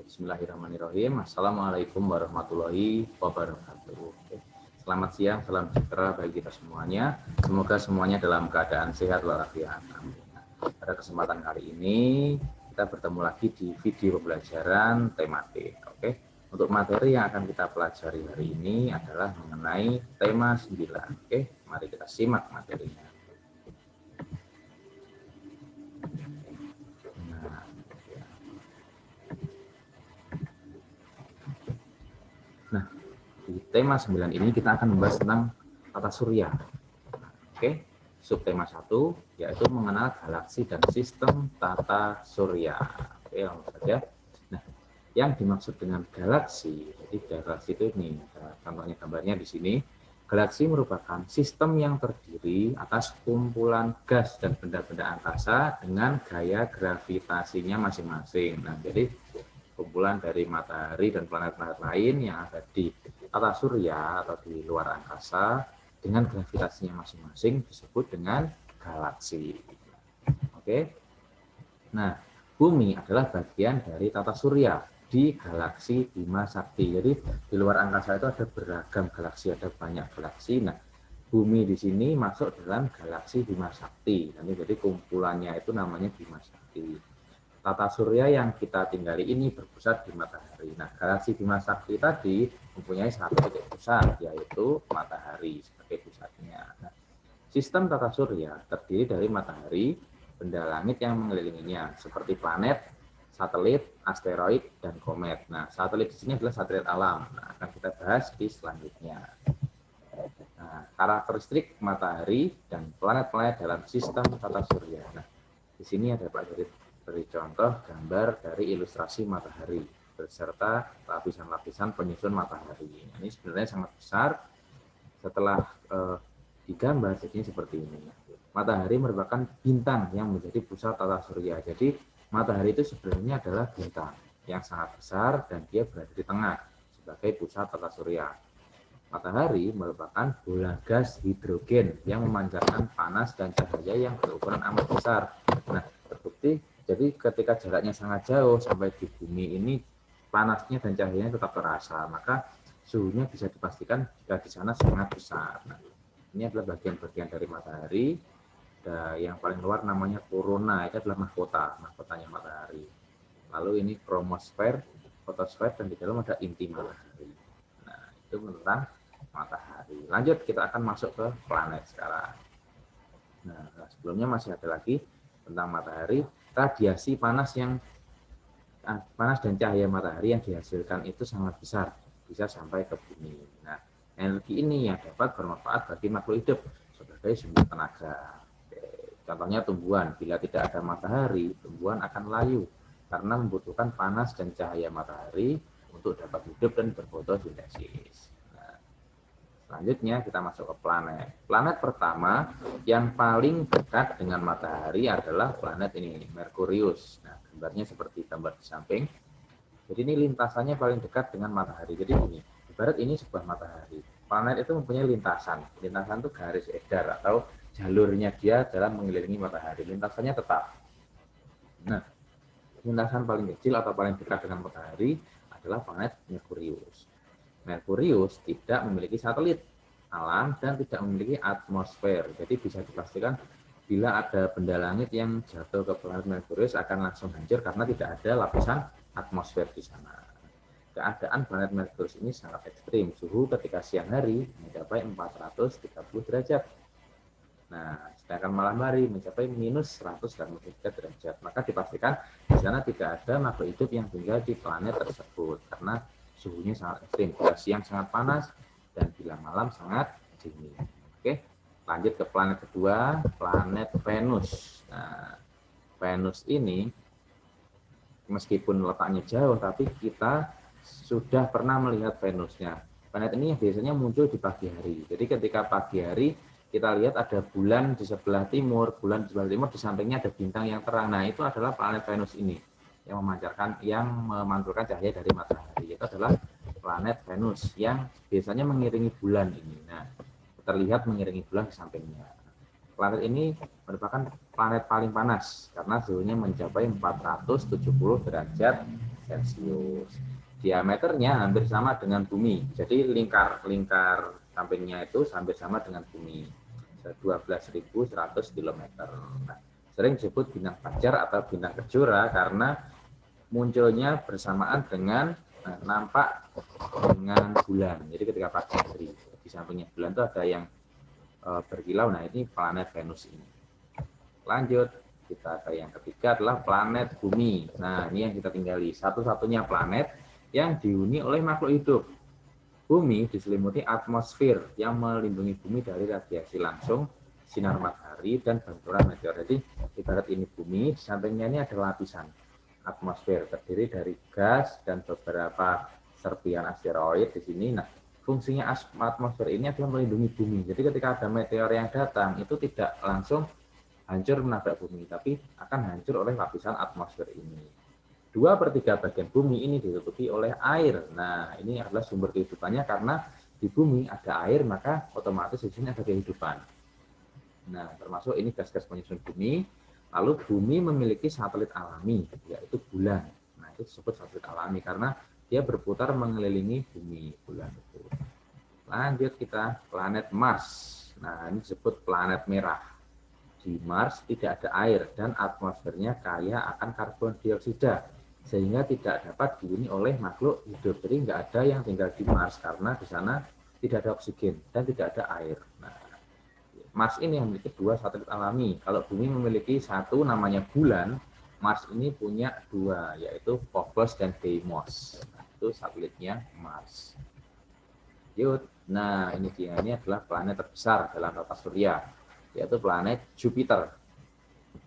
Bismillahirrahmanirrahim. Assalamualaikum warahmatullahi wabarakatuh. Selamat siang, salam sejahtera bagi kita semuanya. Semoga semuanya dalam keadaan sehat walafiat. Amin. Pada kesempatan kali ini kita bertemu lagi di video pembelajaran tematik. Oke. Untuk materi yang akan kita pelajari hari ini adalah mengenai tema 9. Oke, mari kita simak materinya. Nah, di tema 9 ini kita akan membahas tentang tata surya. Oke, subtema 1 yaitu mengenal galaksi dan sistem tata surya. Oke, langsung saja. Nah, yang dimaksud dengan galaksi, jadi galaksi itu ini, contohnya gambarnya di sini. Galaksi merupakan sistem yang terdiri atas kumpulan gas dan benda-benda angkasa dengan gaya gravitasinya masing-masing. Nah, jadi kumpulan dari matahari dan planet-planet lain yang ada di tata surya atau di luar angkasa dengan gravitasinya masing-masing disebut dengan galaksi. Oke. Nah, bumi adalah bagian dari tata surya di galaksi Bima Sakti. Jadi di luar angkasa itu ada beragam galaksi, ada banyak galaksi. Nah, bumi di sini masuk dalam galaksi Bima Sakti. Jadi kumpulannya itu namanya Bima Sakti. Tata surya yang kita tinggali ini berpusat di matahari. Nah, galaksi Bima Sakti tadi mempunyai satu titik pusat, yaitu matahari sebagai pusatnya. Nah, sistem tata surya terdiri dari matahari, benda langit yang mengelilinginya, seperti planet, satelit, asteroid, dan komet. Nah, satelit di sini adalah satelit alam. Nah, akan kita bahas di selanjutnya. Nah, karakteristik matahari dan planet-planet dalam sistem tata surya. Nah, di sini ada beri contoh gambar dari ilustrasi matahari beserta lapisan-lapisan penyusun matahari. Ini sebenarnya sangat besar. Setelah digambar jadinya seperti ini. Matahari merupakan bintang yang menjadi pusat tata surya. Jadi matahari itu sebenarnya adalah bintang yang sangat besar dan dia berada di tengah sebagai pusat tata surya. Matahari merupakan bola gas hidrogen yang memancarkan panas dan cahaya yang berukuran amat besar. Nah, terbukti jadi ketika jaraknya sangat jauh sampai di bumi ini panasnya dan cahayanya tetap terasa, maka suhunya bisa dipastikan jika di sana sangat besar. Nah, ini adalah bagian-bagian dari matahari. Yang paling luar namanya corona, itu adalah mahkotanya matahari. Lalu ini kromosfer, fotosfer, dan di dalam ada inti matahari. Nah, itu tentang matahari. Lanjut, kita akan masuk ke planet sekarang. Nah, sebelumnya masih ada lagi tentang matahari. Radiasi panas dan cahaya matahari yang dihasilkan itu sangat besar, bisa sampai ke bumi. Nah, energi ini yang dapat bermanfaat bagi makhluk hidup sebagai sumber tenaga. Contohnya tumbuhan, bila tidak ada matahari, tumbuhan akan layu karena membutuhkan panas dan cahaya matahari untuk dapat hidup dan berfotosintesis. Selanjutnya kita masuk ke planet. Planet pertama yang paling dekat dengan matahari adalah planet ini, Merkurius. Nah, gambarnya seperti gambar di samping. Jadi ini lintasannya paling dekat dengan matahari. Jadi ini, ibarat ini sebuah matahari. Planet itu mempunyai lintasan. Lintasan itu garis edar atau jalurnya dia dalam mengelilingi matahari. Lintasannya tetap. Nah, lintasan paling kecil atau paling dekat dengan matahari adalah planet Merkurius. Merkurius tidak memiliki satelit alam dan tidak memiliki atmosfer. Jadi bisa dipastikan bila ada benda langit yang jatuh ke planet Merkurius akan langsung hancur karena tidak ada lapisan atmosfer di sana. Keadaan planet Merkurius ini sangat ekstrim. Suhu ketika siang hari mencapai 430 derajat. Nah, sedangkan malam hari mencapai minus 183 derajat. Maka dipastikan di sana tidak ada makhluk hidup yang tinggal di planet tersebut karena suhunya sangat ekstrim. Bila siang sangat panas dan bila malam sangat dingin. Oke, lanjut ke planet kedua, planet Venus. Nah, Venus ini meskipun letaknya jauh, tapi kita sudah pernah melihat Venusnya. Planet ini biasanya muncul di pagi hari. Jadi ketika pagi hari kita lihat ada bulan di sebelah timur, di sampingnya ada bintang yang terang. Nah, itu adalah planet Venus ini yang memantulkan cahaya dari matahari. Itu adalah planet Venus yang biasanya mengiringi bulan ini. Nah, terlihat mengiringi bulan di sampingnya. Planet ini merupakan planet paling panas karena suhunya mencapai 470 derajat Celcius. Diameternya hampir sama dengan bumi. Jadi lingkar sampingnya itu hampir sama dengan bumi. 12.100 km. Nah, sering disebut bintang fajar atau bintang kejora karena munculnya bersamaan dengan nampak dengan bulan. Jadi ketika pagi hari di sampingnya bulan itu ada yang berkilau. Nah, ini planet Venus ini. Lanjut, kita ke yang ketiga adalah planet bumi. Nah, ini yang kita tinggali. Satu-satunya planet yang dihuni oleh makhluk hidup. Bumi diselimuti atmosfer yang melindungi bumi dari radiasi langsung, sinar matahari, dan benturan meteor. Jadi, ibarat ini bumi, di sampingnya ini ada lapisan atmosfer terdiri dari gas dan beberapa serpihan asteroid di sini. Nah, fungsinya atmosfer ini adalah melindungi bumi. Jadi ketika ada meteor yang datang, itu tidak langsung hancur menabrak bumi, tapi akan hancur oleh lapisan atmosfer ini. 2/3 bagian bumi ini ditutupi oleh air. Nah, ini adalah sumber kehidupannya karena di bumi ada air, maka otomatis di sini ada kehidupan. Nah, termasuk ini gas-gas penyusun bumi. Lalu bumi memiliki satelit alami, yaitu bulan. Nah, itu disebut satelit alami karena dia berputar mengelilingi bumi, bulan itu. Lanjut kita planet Mars. Nah, ini disebut planet merah. Di Mars tidak ada air dan atmosfernya kaya akan karbon dioksida, sehingga tidak dapat dihuni oleh makhluk hidup. Jadi nggak ada yang tinggal di Mars karena di sana tidak ada oksigen dan tidak ada air. Nah, Mars ini memiliki 2 satelit alami. Kalau bumi memiliki satu namanya bulan, Mars ini punya 2, yaitu Phobos dan Deimos. Nah, itu satelitnya Mars. Yuk, nah ini dia, ini adalah planet terbesar dalam tata surya, yaitu planet Jupiter.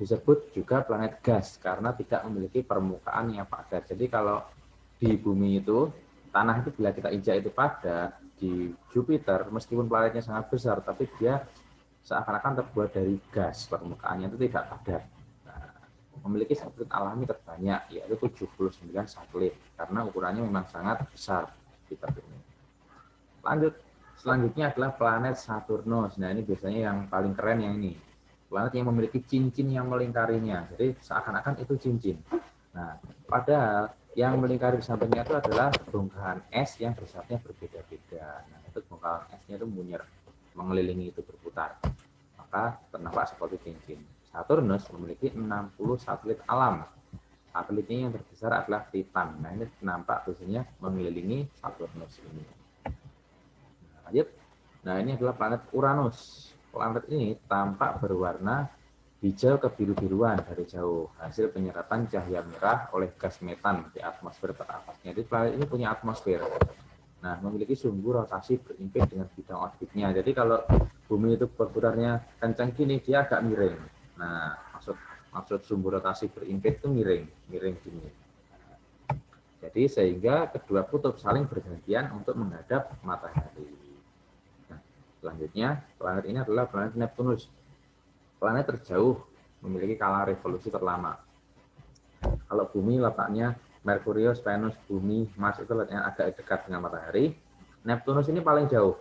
Disebut juga planet gas karena tidak memiliki permukaan yang padat. Jadi kalau di bumi itu, tanah itu bila kita injak itu padat, di Jupiter meskipun planetnya sangat besar, tapi dia seakan-akan terbuat dari gas, permukaannya itu tidak padat. Nah, memiliki satelit alami terbanyak, yaitu 79 satelit, karena ukurannya memang sangat besar. Lanjut, selanjutnya adalah planet Saturnus. Nah, ini biasanya yang paling keren yang ini. Planet yang memiliki cincin yang melingkarinya. Jadi seakan-akan itu cincin. Nah, padahal yang melingkari di sampingnya itu adalah bongkahan es yang besarnya berbeda-beda. Nah, itu bongkahan esnya itu munyer, mengelilingi itu berputar. Maka ternampak seperti cincin. Saturnus memiliki 60 satelit alam. Satelitnya yang terbesar adalah Titan. Nah, ini nampak biasanya mengelilingi Saturnus ini. Lanjut. Nah, ini adalah planet Uranus. Planet ini tampak berwarna hijau kebiru-biruan dari jauh, hasil penyerapan cahaya merah oleh gas metan di atmosfer teratasnya. Jadi planet ini punya atmosfer. Nah, memiliki sumbu rotasi berimpit dengan bidang orbitnya. Jadi kalau bumi itu berputarnya kencang gini, dia agak miring. Nah, maksud sumbu rotasi berimpit itu miring gini. Jadi sehingga kedua kutub saling bergantian untuk menghadap matahari. Nah, selanjutnya, planet ini adalah planet Neptunus. Planet terjauh, memiliki skala revolusi terlama. Kalau bumi letaknya Merkurius, Venus, bumi, Mars itu letaknya agak dekat dengan matahari. Neptunus ini paling jauh.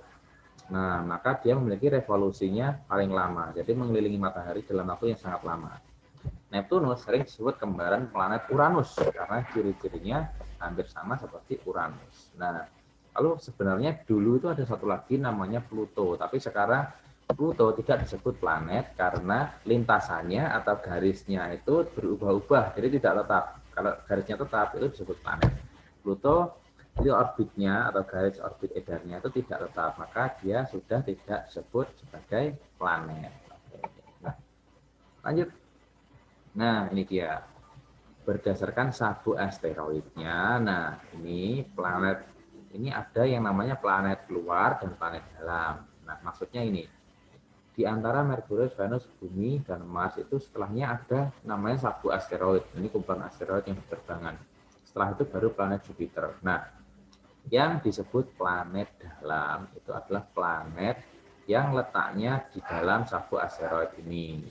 Nah, maka dia memiliki revolusinya paling lama. Jadi mengelilingi matahari dalam waktu yang sangat lama. Neptunus sering disebut kembaran planet Uranus karena ciri-cirinya hampir sama seperti Uranus. Nah, lalu sebenarnya dulu itu ada satu lagi namanya Pluto, tapi sekarang Pluto tidak disebut planet karena lintasannya atau garisnya itu berubah-ubah, jadi tidak tetap. Kalau garisnya tetap itu disebut planet. Pluto itu orbitnya atau garis orbit edarnya itu tidak tetap, maka dia sudah tidak disebut sebagai planet. Nah, lanjut. Nah, ini dia. Berdasarkan sabuk asteroidnya, nah ini planet ini ada yang namanya planet luar dan planet dalam. Nah, maksudnya ini. Di antara Merkurius, Venus, Bumi, dan Mars itu setelahnya ada namanya sabuk asteroid. Ini kumpulan asteroid yang berterbangan. Setelah itu baru planet Jupiter. Nah, yang disebut planet dalam itu adalah planet yang letaknya di dalam sabuk asteroid ini.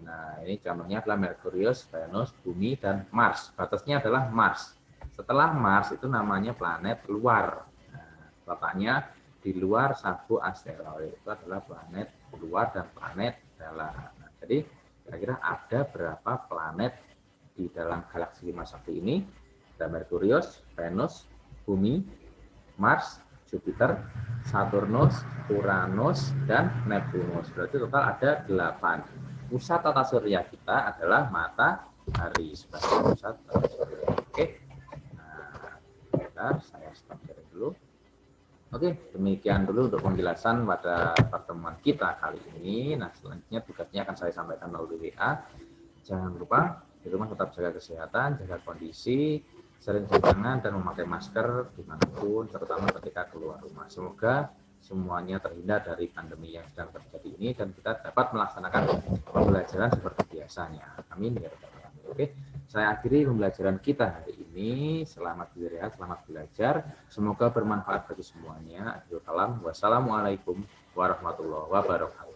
Nah, ini contohnya adalah Merkurius, Venus, Bumi, dan Mars. Batasnya adalah Mars. Setelah Mars itu namanya planet luar. Nah, letaknya di luar sabuk asteroid itu adalah planet luar dan planet dalam. Nah, jadi kira-kira ada berapa planet di dalam galaksi Bima Sakti ini? Ada Merkurius, Venus, Bumi, Mars, Jupiter, Saturnus, Uranus, dan Neptunus. Berarti total ada 8. Pusat tata surya kita adalah matahari sebagai pusat tata surya. Oke. Nah, bentar, saya stop sharing dulu. Oke, demikian dulu untuk penjelasan pada pertemuan kita kali ini. Nah, selanjutnya tugasnya akan saya sampaikan melalui WA. Jangan lupa di rumah tetap jaga kesehatan, jaga kondisi, sering cuci tangan dan memakai masker dimanapun, terutama ketika keluar rumah. Semoga semuanya terhindar dari pandemi yang sedang terjadi ini dan kita dapat melaksanakan pembelajaran seperti biasanya. Amin ya rabbal alamin. Oke, saya akhiri pembelajaran kita hari ini. Selamat beristirahat, selamat belajar. Semoga bermanfaat bagi semuanya. Akhirul kalam. Wassalamualaikum warahmatullahi wabarakatuh.